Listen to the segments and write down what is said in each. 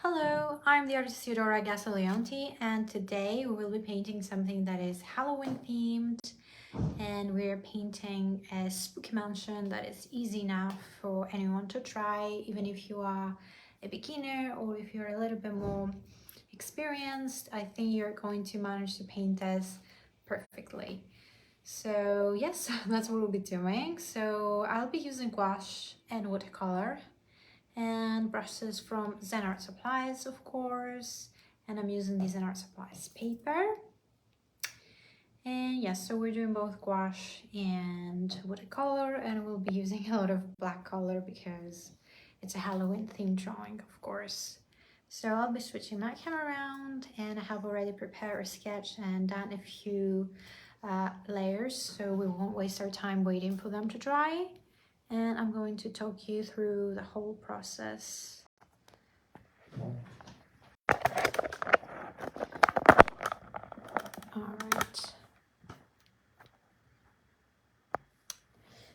Hello, I'm the artist Theodora and today we will be painting something that is Halloween themed, and we're painting a spooky mansion that is easy enough for anyone to try, even if you are a beginner or if you're a little bit more experienced. I think you're going to manage to paint this perfectly. So yes, that's what we'll be doing. So I'll be using gouache and watercolor and brushes from Zen Art Supplies, of course, and I'm using the Zen Art Supplies paper. And yes, so we're doing both gouache and watercolor, and we'll be using a lot of black color because it's a Halloween themed drawing, of course. So I'll be switching my camera around, and I have already prepared a sketch and done a few layers, so we won't waste our time waiting for them to dry. And I'm going to talk you through the whole process. All right.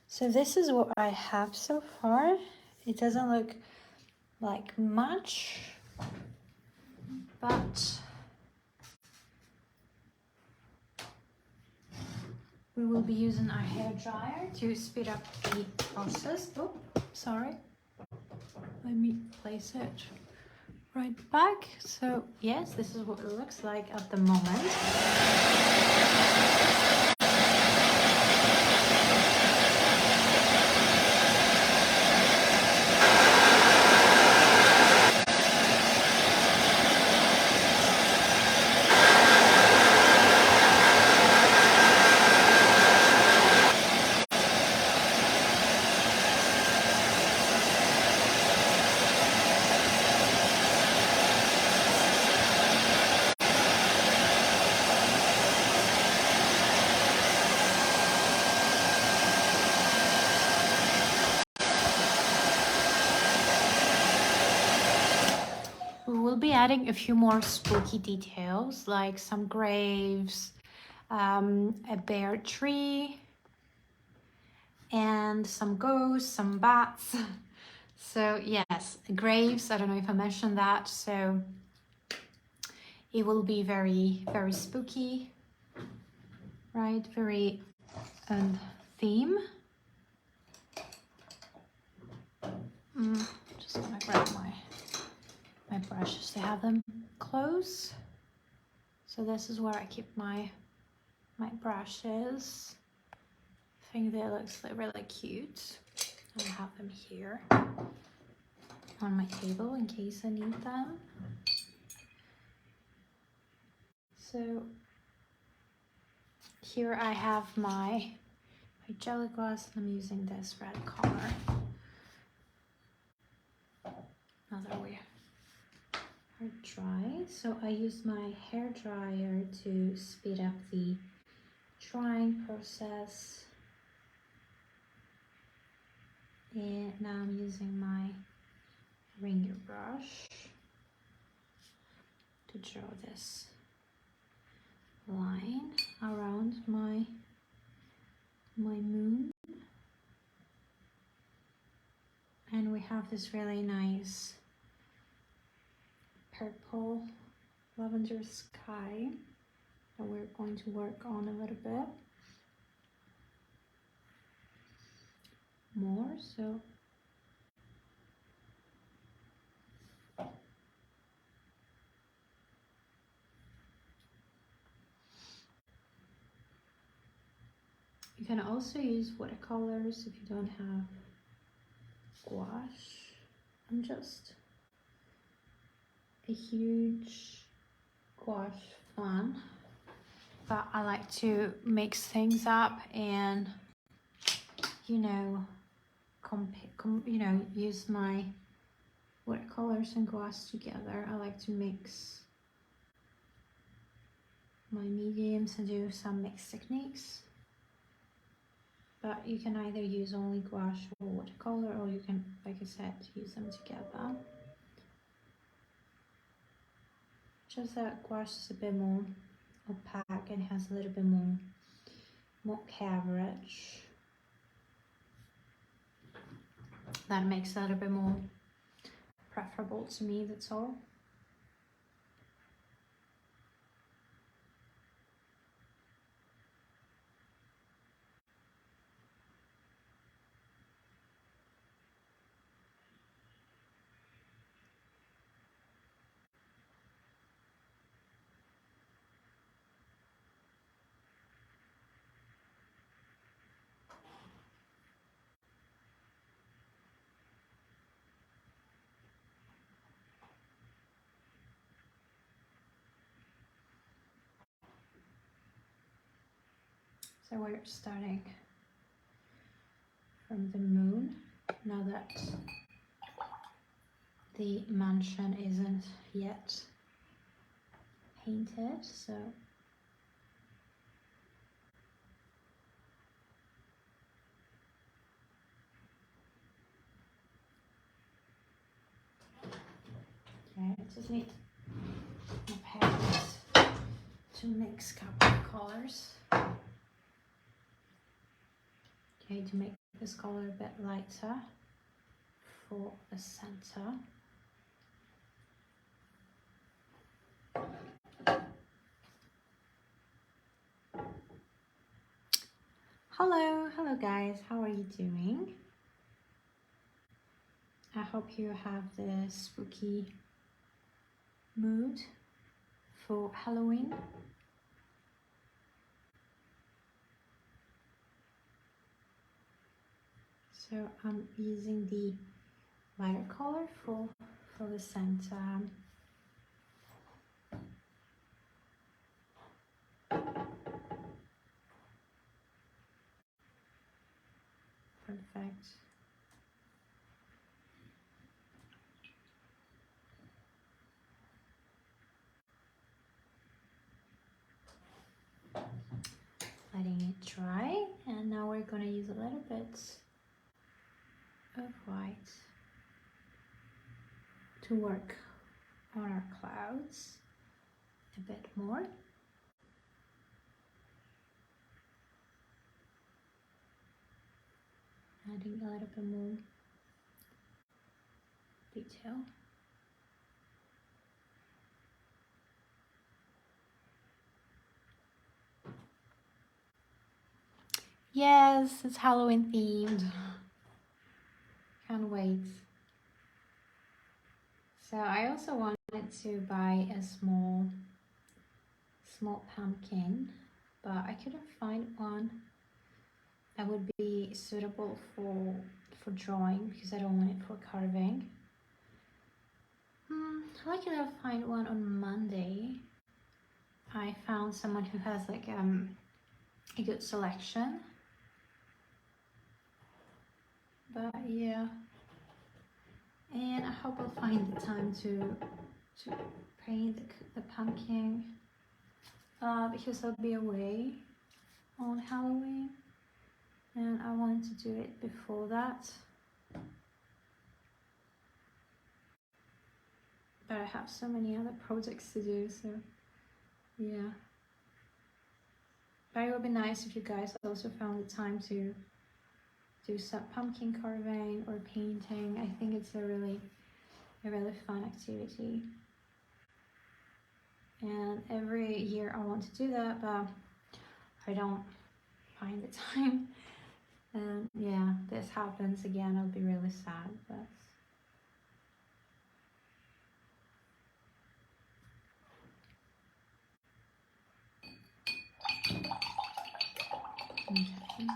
So this is what I have so far. It doesn't look like much, but we will be using our hair dryer to speed up the process. Oh, sorry. Let me place it right back. So yes, this is what it looks like at the moment. We'll be adding a few more spooky details, like some graves, a bear tree, and some ghosts, some bats. So yes, graves, I don't know if I mentioned that, so it will be very, very spooky, right? Very theme. Just gonna grab my brushes to have them close. So this is where I keep my brushes. I think they look really cute. I have them here on my table in case I need them. So here I have my jelly gloss, and I'm using this red color. Now that we are dry, so I use my hair dryer to speed up the drying process. And now I'm using my ringer brush to draw this line around my moon. And we have this really nice purple lavender sky that we're going to work on a little bit more. So you can also use watercolors if you don't have gouache. I'm just a huge gouache fan, but I like to mix things up and use my watercolors and gouache together. I like to mix my mediums and do some mixed techniques. But you can either use only gouache or watercolor, or you can, like I said, use them together. Just that gouache is a bit more opaque and has a little bit more coverage. That makes it a little bit more preferable to me, that's all. So we're starting from the moon, now that the mansion isn't yet painted, so okay, I just need my palettes to mix a couple of colors. Okay, to make this color a bit lighter for the center. Hello guys, how are you doing? I hope you have the spooky mood for Halloween. So I'm using the lighter color for the center. Perfect. Letting it dry, and now we're going to use a little bit of white to work on our clouds a bit more. Adding a little bit more detail. Yes, it's Halloween themed. Can't wait. So I also wanted to buy a small pumpkin, but I couldn't find one that would be suitable for drawing because I don't want it for carving. Luckily I'll find one on Monday. I found someone who has like a good selection. But yeah, and I hope I'll find the time to paint the pumpkin because I'll be away on Halloween and I wanted to do it before that. But I have so many other projects to do, so yeah. But it would be nice if you guys also found the time to do some pumpkin carving or painting. I think it's a really fun activity. And every year I want to do that, but I don't find the time. And yeah, this happens again, I'll be really sad, but okay.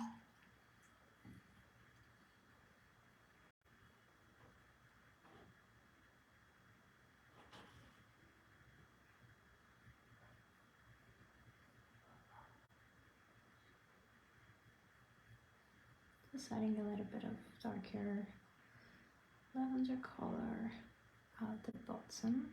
Just adding a little bit of darker lavender color at the bottom.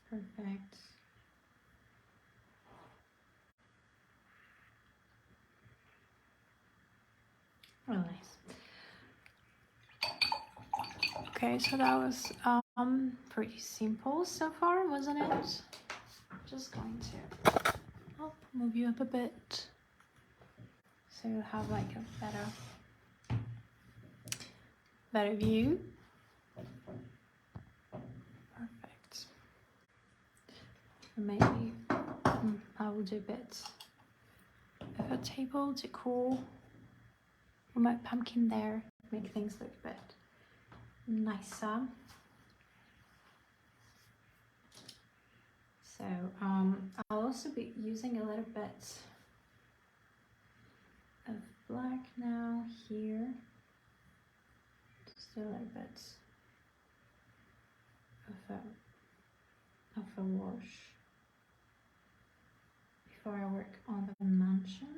Perfect. Really nice. Okay, so that was pretty simple so far, wasn't it? Just going to move you up a bit so you have like a better view. Perfect. Maybe I will do a bit of a table decor with my pumpkin there, make things look a bit nicer. So I'll also be using a little bit of black now here, just a little bit of a wash before I work on the mansion.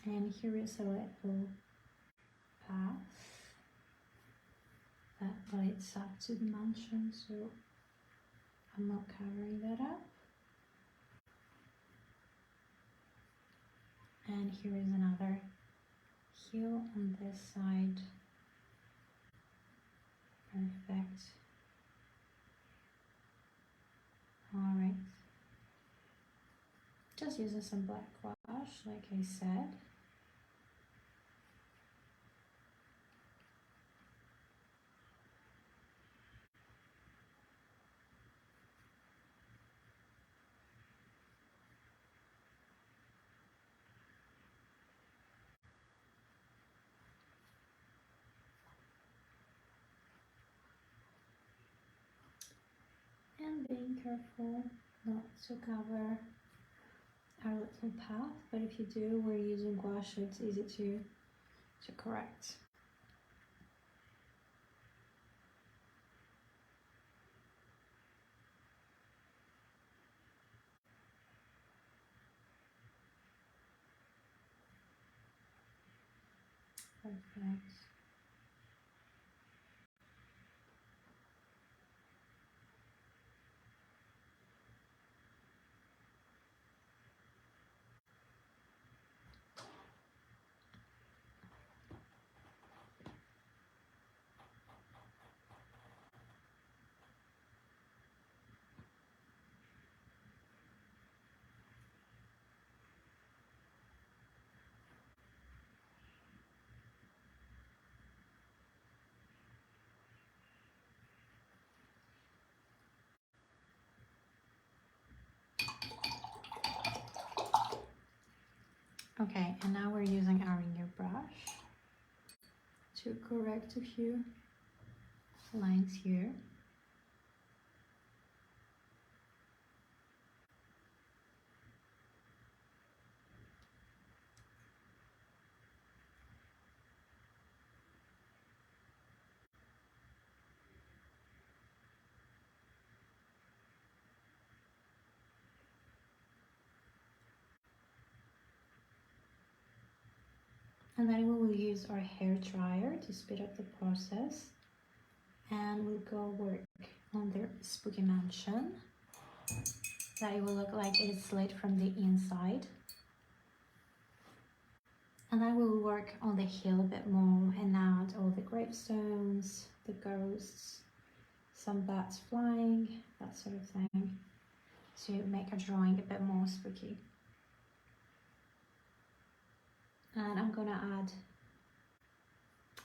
And here is a little path that leads up to the mansion, so I'm not covering that up. And here is another hill on this side. Perfect. Alright. Just using some black gouache, like I said. And being careful not to cover our little path, but if you do, we're using gouache, it's easy to correct. Perfect. Okay, and now we're using our new brush to correct a few lines here. And then we will use our hair dryer to speed up the process. And we'll go work on the Spooky Mansion. That it will look like it is lit from the inside. And then we'll work on the hill a bit more and add all the gravestones, the ghosts, some bats flying, that sort of thing, to make our drawing a bit more spooky. And I'm gonna add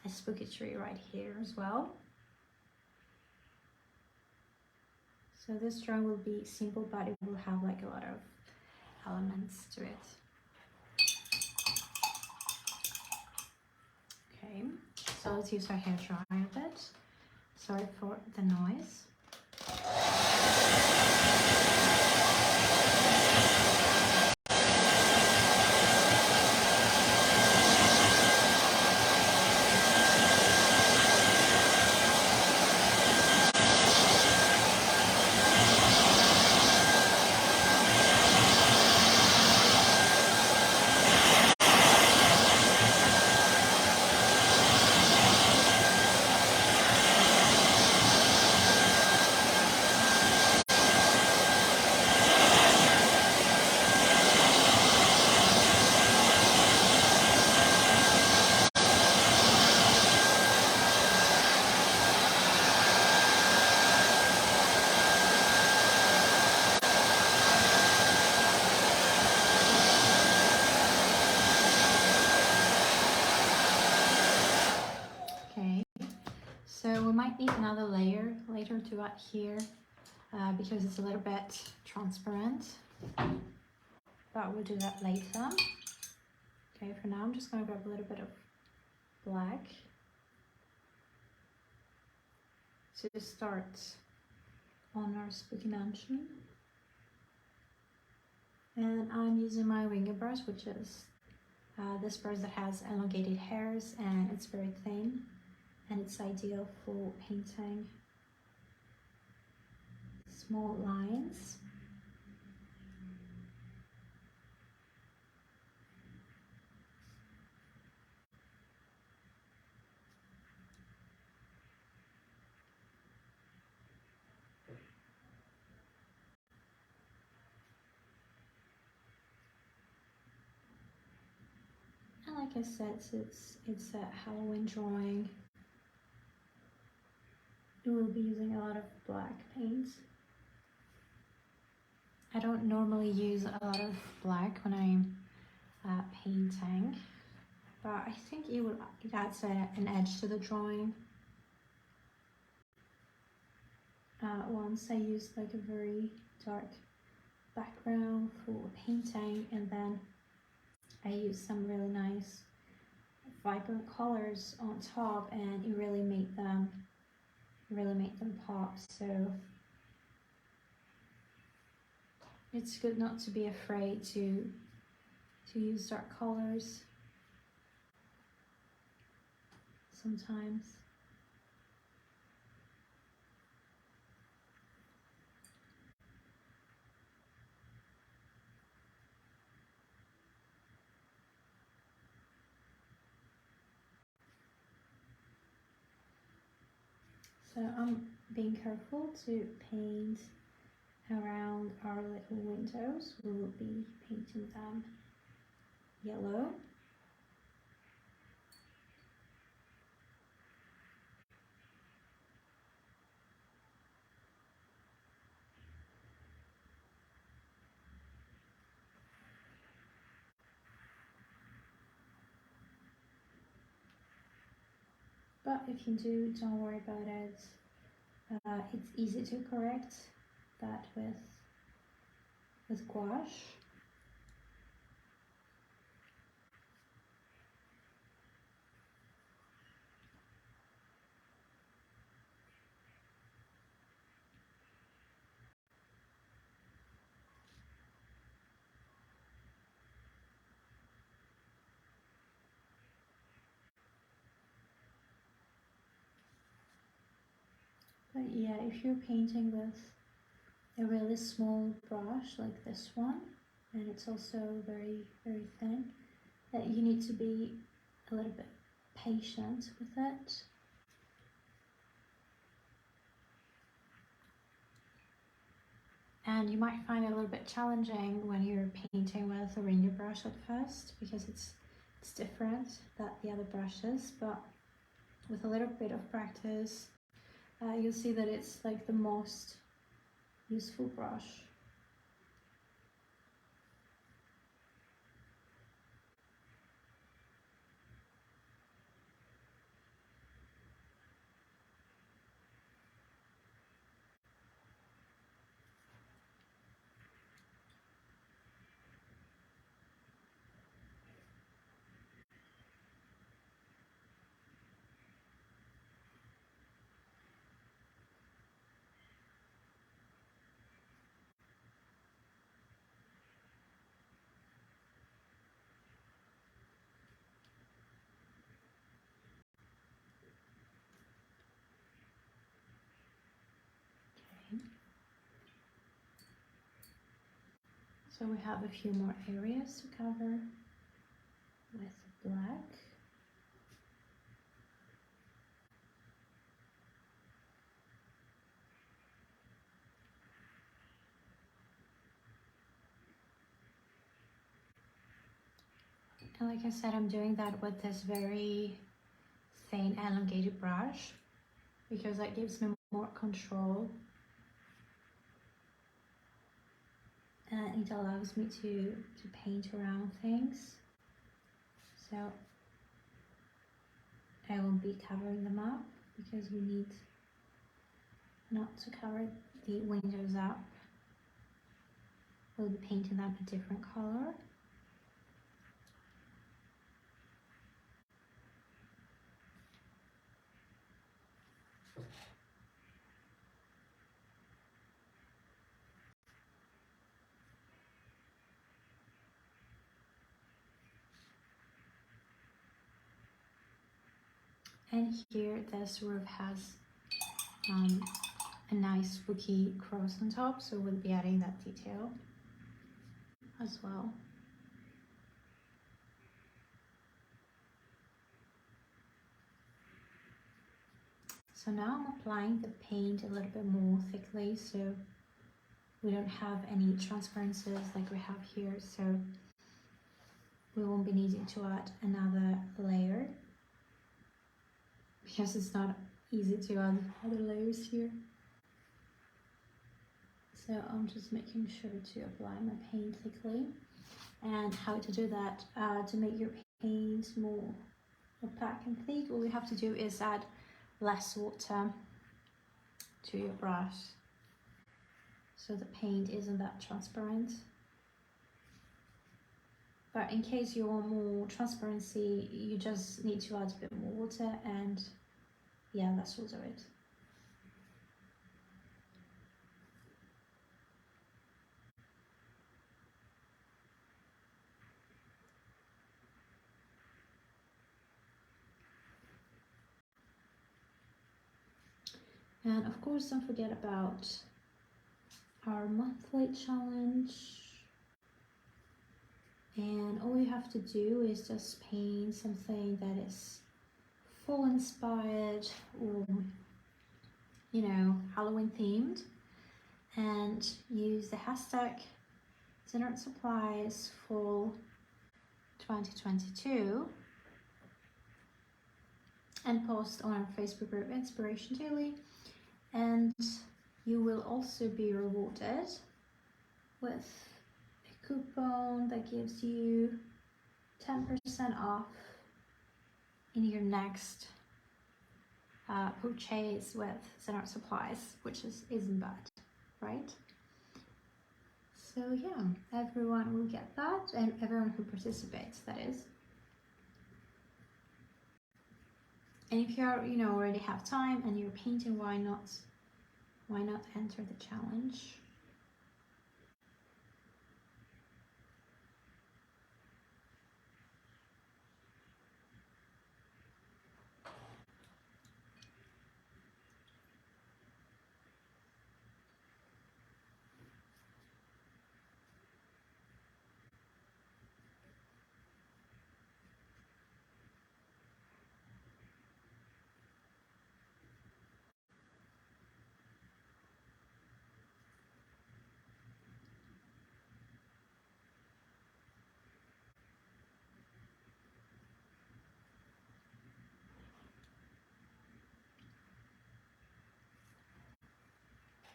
a spooky tree right here as well. So this drawing will be simple, but it will have like a lot of elements to it. Okay, so let's use our hair dryer a bit. Sorry for the noise. might need another layer later to add here because it's a little bit transparent, but we'll do that later. Okay, for now I'm just going to grab a little bit of black to start on our spooky mansion. And I'm using my winger brush, which is this brush that has elongated hairs and it's very thin, and it's ideal for painting small lines. And like I said, it's a Halloween drawing. We will be using a lot of black paint. I don't normally use a lot of black when I'm painting, but I think it adds an edge to the drawing. Once I used like a very dark background for painting, and then I used some really nice vibrant colors on top, and it really made them pop. So it's good not to be afraid to use dark colors sometimes. So I'm being careful to paint around our little windows. We will be painting them yellow. But if you do, don't worry about it. It's easy to correct that with gouache. But yeah, if you're painting with a really small brush like this one, and it's also very, very thin, that you need to be a little bit patient with it. And you might find it a little bit challenging when you're painting with a winger brush at first, because it's different than the other brushes, but with a little bit of practice, you'll see that it's like the most useful brush. So we have a few more areas to cover with black. And like I said, I'm doing that with this very thin elongated brush because that gives me more control. And it allows me to paint around things. So I won't be covering them up because we need not to cover the windows up. We'll be painting them a different color. And here this roof has a nice spooky cross on top, so we'll be adding that detail as well. So now I'm applying the paint a little bit more thickly, so we don't have any transparencies like we have here, so we won't be needing to add another layer because it's not easy to add other layers here. So I'm just making sure to apply my paint thickly. And how to do that, to make your paint more opaque and thick, all you have to do is add less water to your brush so the paint isn't that transparent. But in case you want more transparency, you just need to add a bit more water, and yeah, that will do it. And of course, don't forget about our monthly challenge. And all you have to do is just paint something that is fall inspired or, you know, Halloween themed, and use the hashtag Dinner Supplies Fall 2022 and post on our Facebook group Inspiration Daily, and you will also be rewarded with a coupon that gives you 10% off in your next purchase with Zen Supplies, which isn't bad, right? So yeah, everyone will get that, and everyone who participates, that is. And if you are, you know, already have time and you're painting, why not enter the challenge?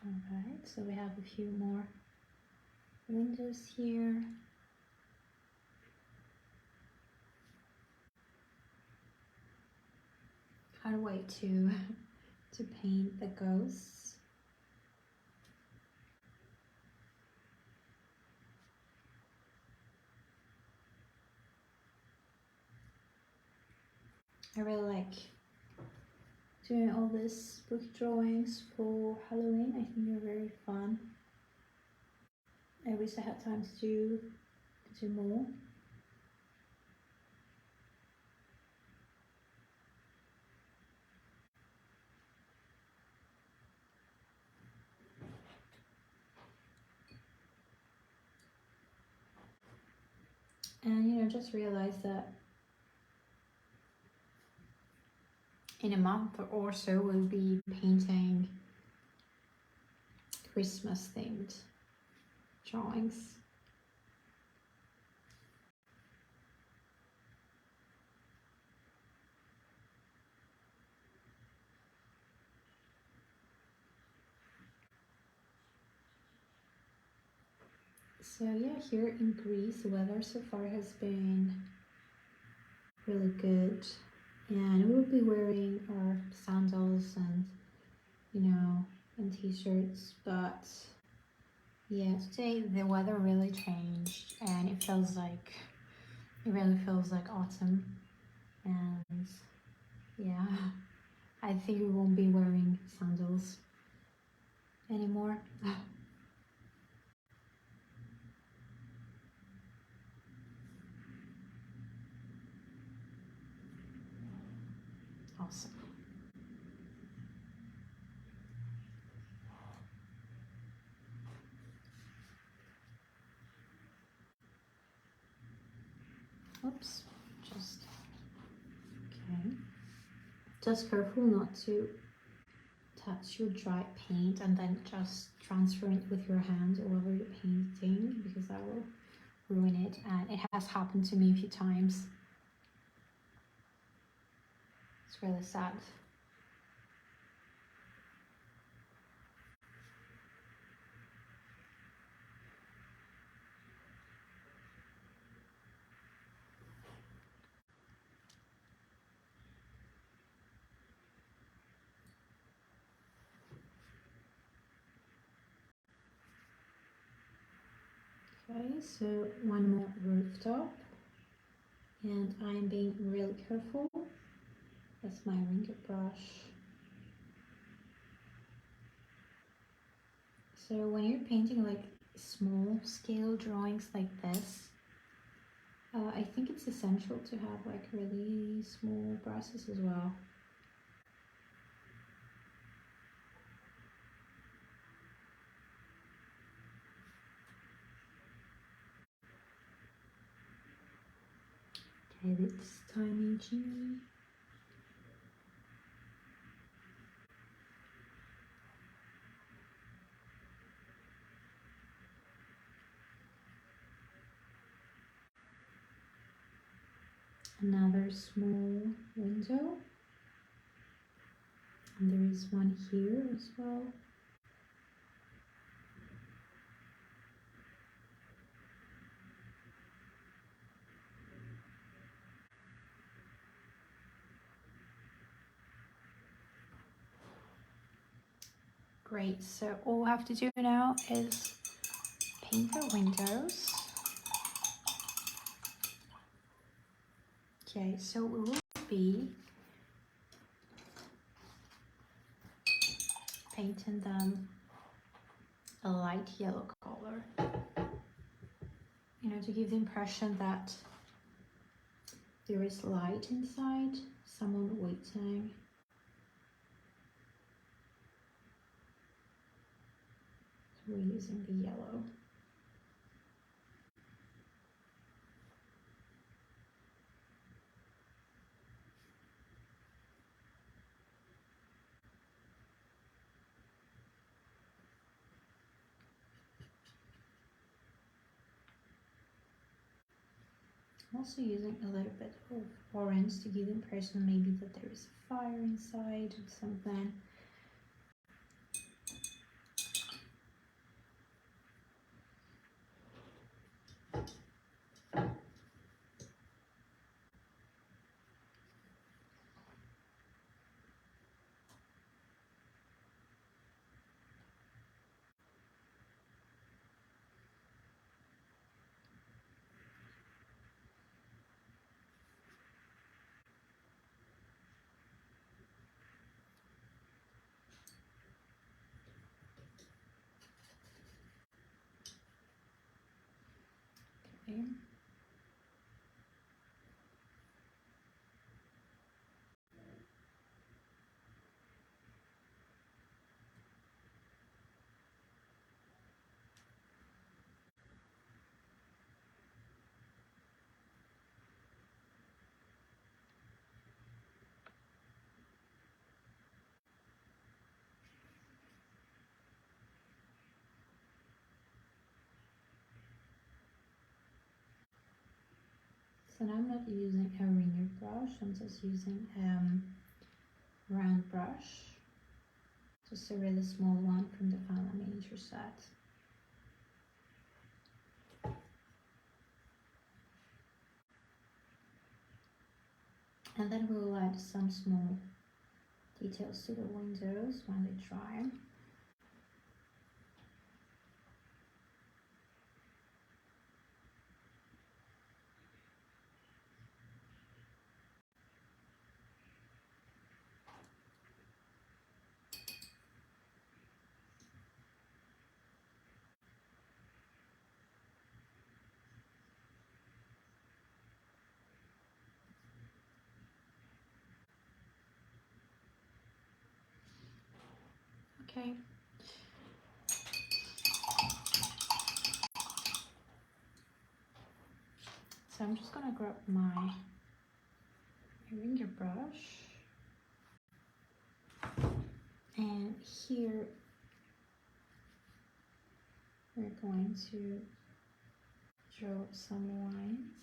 Alright, so we have a few more windows here. Can't wait to paint the ghosts. I really like doing all these book drawings for Halloween. I think they're very fun. I wish I had time to do more. And you know, just realize that in a month or so we'll be painting Christmas themed drawings. So yeah, here in Greece the weather so far has been really good, and we'll be wearing our sandals and, you know, and t-shirts, but yeah, today the weather really changed and it really feels like autumn. And yeah, I think we won't be wearing sandals anymore. Awesome. Oops, just okay. Just careful not to touch your dry paint and then just transfer it with your hand all over the painting, because that will ruin it, and it has happened to me a few times. It's really sad. Okay, so one more rooftop, and I'm being really careful. That's my ringer brush. So when you're painting like small scale drawings like this, I think it's essential to have like really small brushes as well. Okay, this tiny chimney. Another small window, and there is one here as well. Great, so all we have to do now is paint the windows. Okay, so we will be painting them a light yellow color, you know, to give the impression that there is light inside, someone waiting. So we're using the yellow. I'm also using a little bit of orange to give the impression maybe that there is a fire inside or something. Okay. So now I'm not using a ringer brush, I'm just using a round brush, just a really small one from the Final Miniature set. And then we'll add some small details to the windows when they dry. Okay. So I'm just gonna grab my ringer brush, and here we're going to draw some lines.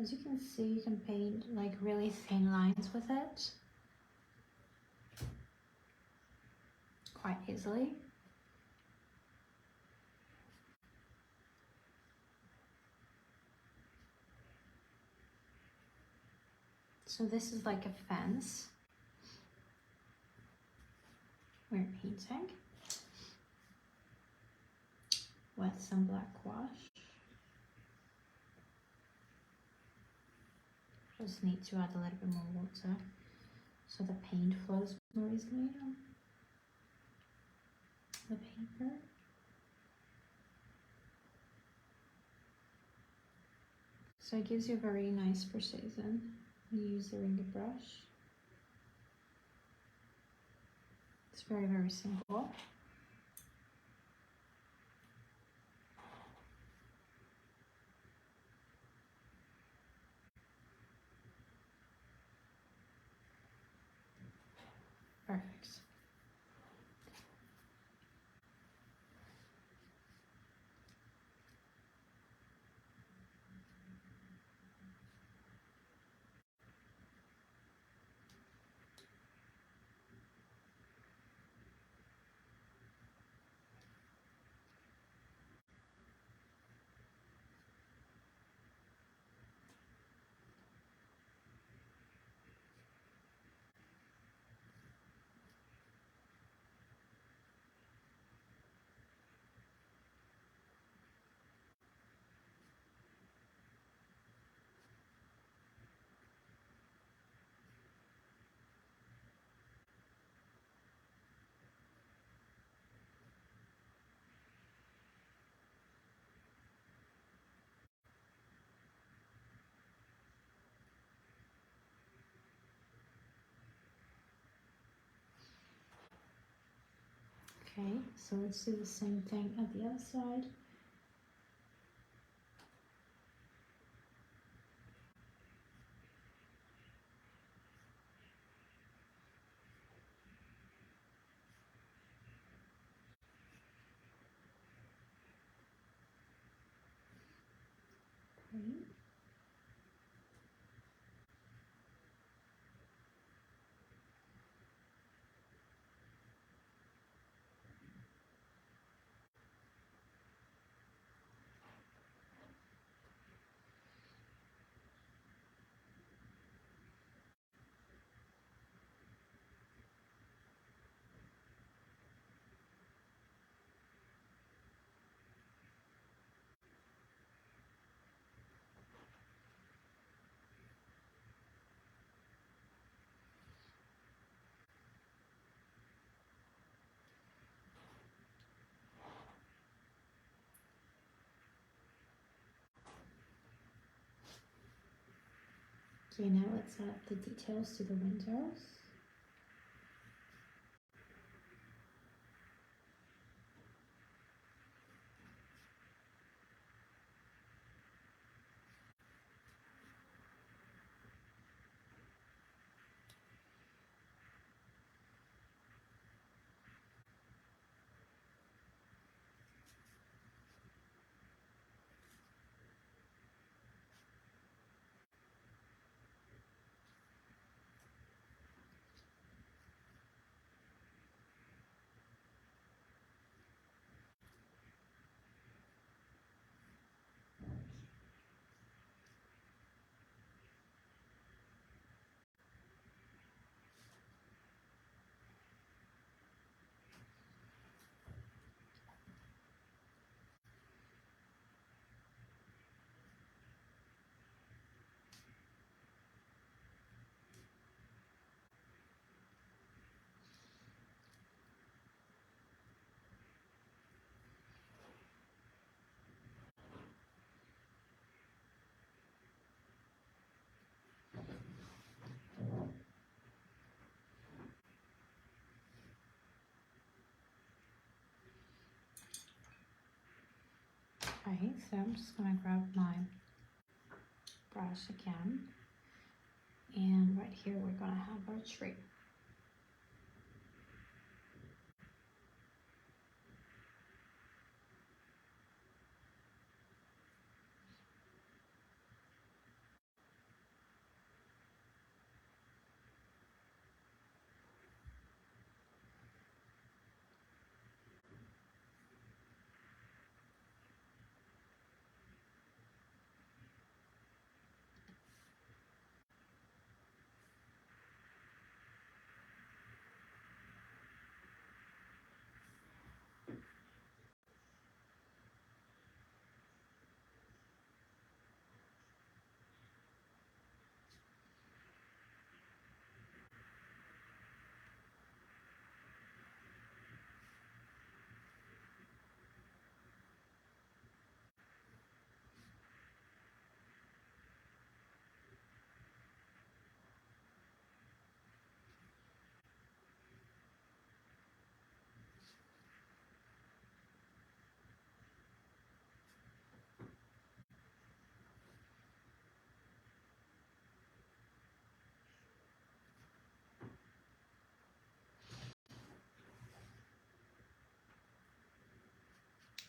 As you can see, you can paint like really thin lines with it quite easily. So this is like a fence we're painting with some black gouache. Just need to add a little bit more water so the paint flows more easily on the paper. So it gives you a very nice precision. You use the ringer brush. It's very, very simple. Perfect. Okay, so let's do the same thing at the other side. Okay. Okay, now let's add the details to the windows. Okay, so I'm just gonna grab my brush again, and right here we're gonna have our tree.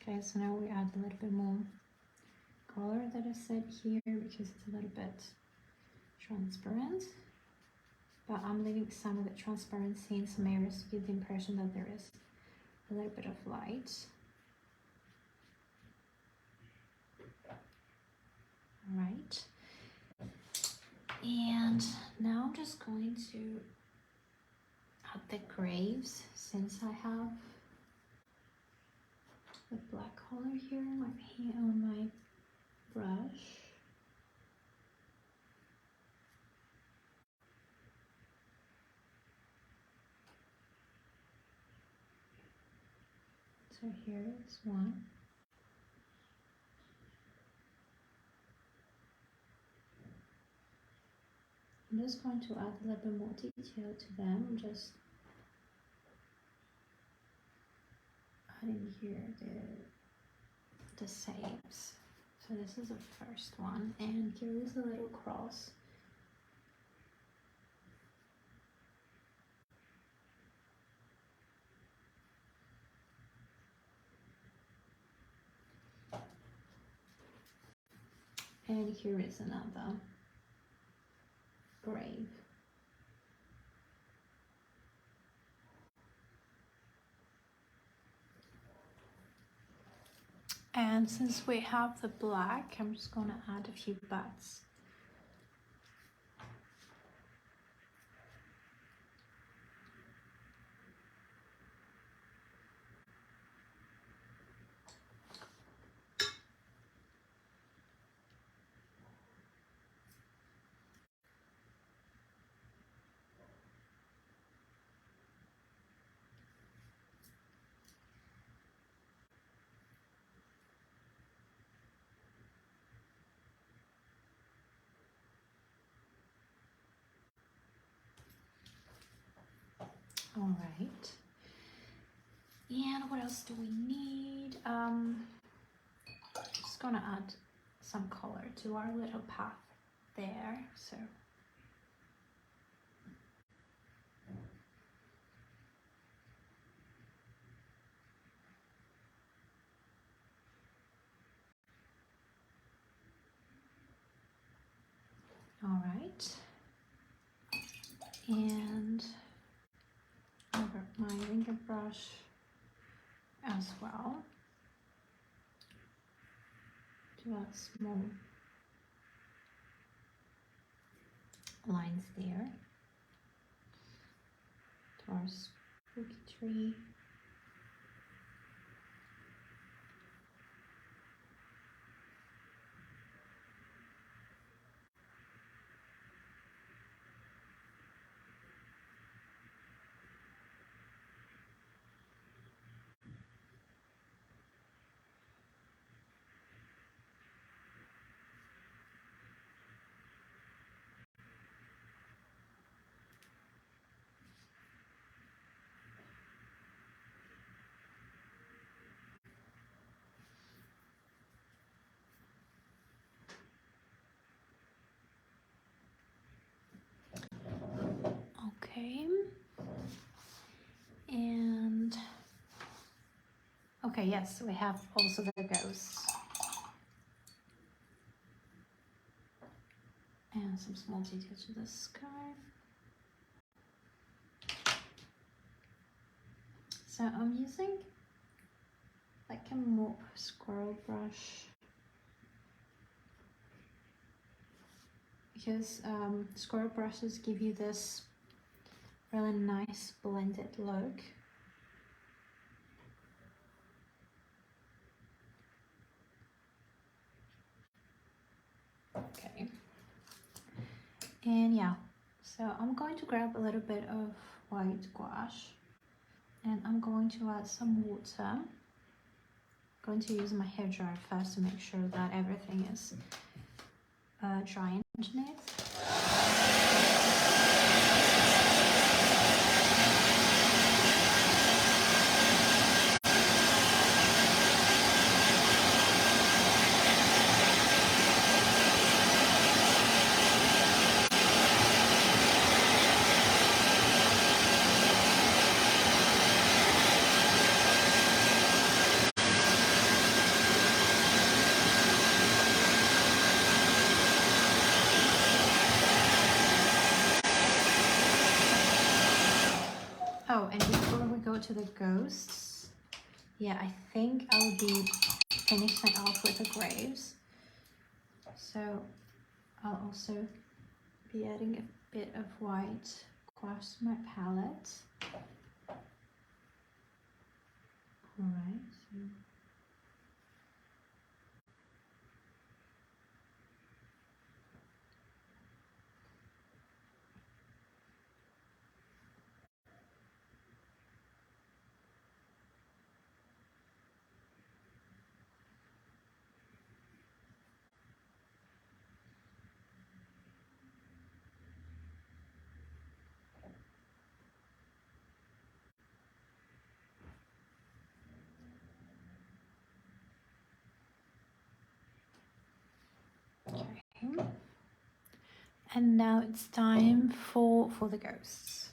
Okay, so now we add a little bit more color that I said here because it's a little bit transparent, but I'm leaving some of the transparency in some areas to give the impression that there is a little bit of light. All right, and now I'm just going to add the graves since I have the black color here on my brush. So here is one. I'm just going to add a little bit more detail to them. I'm just adding here the shapes. So this is the first one, and here is a little cross. And here is another grave. And since we have the black, I'm just gonna add a few bats. All right. And what else do we need? Just gonna add some color to our little path there. So all right. And I'll grab my finger brush as well to add small lines there to our spooky tree. Okay, yes, we have also the ghosts. And some small details to the sky. So I'm using like a mop squirrel brush because squirrel brushes give you this really nice blended look. Okay. And yeah, so I'm going to grab a little bit of white gouache and I'm going to add some water. I'm going to use my hairdryer first to make sure that everything is dry underneath. Oh, and before we go to the ghosts, yeah, I think I'll be finishing off with the graves. So I'll also be adding a bit of white across my palette. Alright, so okay. And now it's time for the ghosts.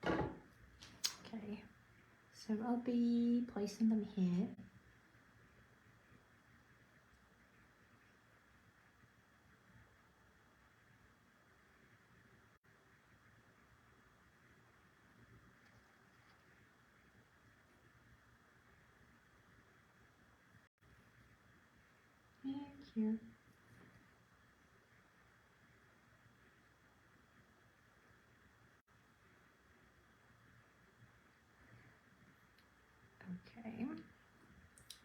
Okay, so I'll be placing them here. Thank you. Okay,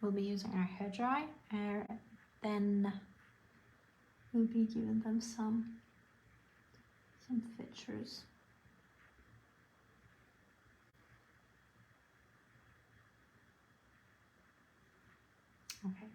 we'll be using our hairdryer, then we'll be giving them some features. Okay.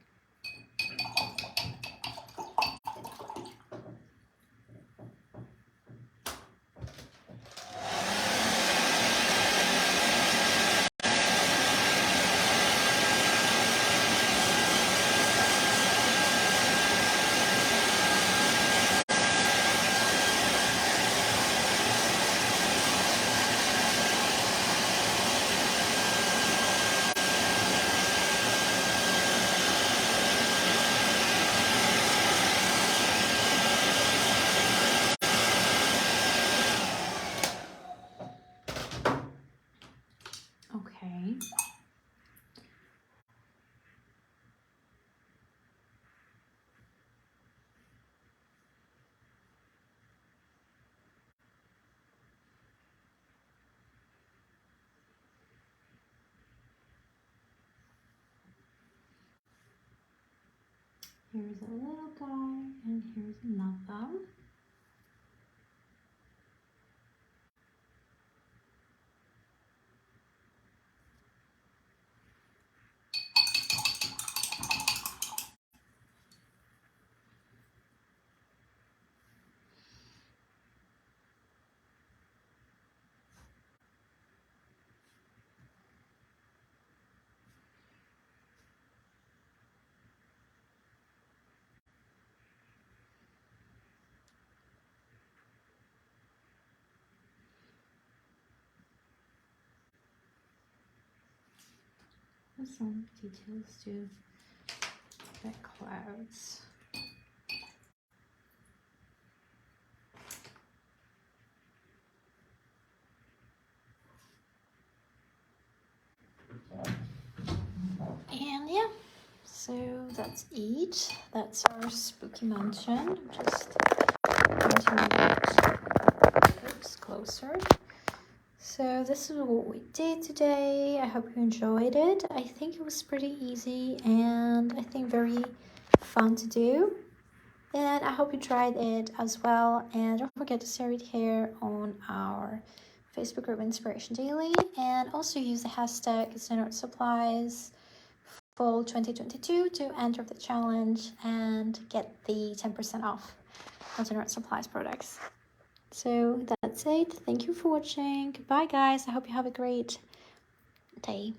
Okay. Here's a little guy, and here's another. some details to the clouds. And yeah, so that's it. That's our spooky mansion. Just pointing it closer. So this is what we did today. I hope you enjoyed it. I think it was pretty easy and I think very fun to do. And I hope you tried it as well. And don't forget to share it here on our Facebook group Inspiration Daily. And also use the hashtag @supplies fall 2022 to enter the challenge and get the 10% off Watercolor Supplies products. So that's it. Thank you for watching. Goodbye, guys. I hope you have a great day.